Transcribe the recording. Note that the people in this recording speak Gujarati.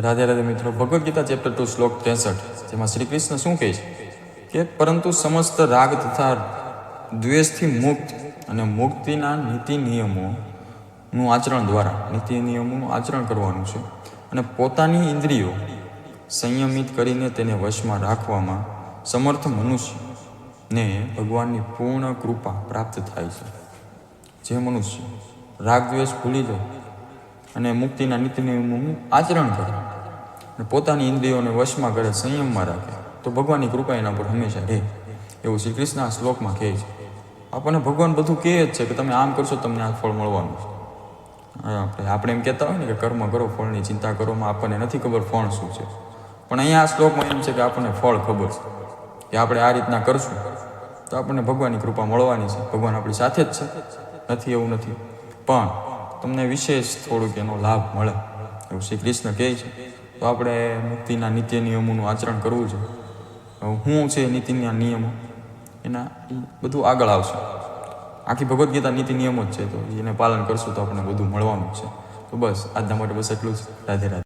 રાધે રાધે મિત્રો, ભગવદ્ ગીતા ચેપ્ટર 2 શ્લોક 63, જેમાં શ્રી કૃષ્ણ શું કહે છે કે પરંતુ સમસ્ત રાગ તથા દ્વેષથી મુક્ત અને મુક્તિના નીતિ નિયમોનું આચરણ દ્વારા નીતિ નિયમોનું આચરણ કરવાનું છે અને પોતાની ઇન્દ્રિયો સંયમિત કરીને તેને વશમાં રાખવામાં સમર્થ મનુષ્યને ભગવાનની પૂર્ણ કૃપા પ્રાપ્ત થાય છે. જે મનુષ્ય રાગ દ્વેષ ભૂલી જાય અને મુક્તિના નીતિ નિયમોનું આચરણ કરે અને પોતાની ઇન્દ્રિયોને વશમાં કરે, સંયમમાં રાખે, તો ભગવાનની કૃપા એના પર હંમેશા રહે. એવું શ્રી કૃષ્ણ આ શ્લોકમાં કહે છે. આપણને ભગવાન બધું કહે જ છે કે તમે આમ કરશો તમને આ ફળ મળવાનું છે. આપણે એમ કહેતા હોય ને કે કર્મ કરો ફળની ચિંતા કરોમાં આપણને નથી ખબર ફળ શું છે, પણ અહીંયા આ શ્લોકમાં એમ છે કે આપણને ફળ ખબર છે કે આપણે આ રીતના કરશું તો આપણને ભગવાનની કૃપા મળવાની છે. ભગવાન આપણી સાથે જ છે, નથી એવું નથી, પણ તમને વિશેષ થોડુંક એનો લાભ મળે એવું શ્રી કૃષ્ણ કહે છે. તો આપણે મુક્તિના નીતિ નિયમોનું આચરણ કરવું છે. શું છે નીતિના નિયમો એના બધું આગળ આવશે. આખી ભગવદ્ ગીતા નીતિ નિયમો જ છે, તો એને પાલન કરશું તો આપણને બધું મળવાનું જ છે. તો બસ આજના માટે બસ એટલું જ. રાધે રાધે.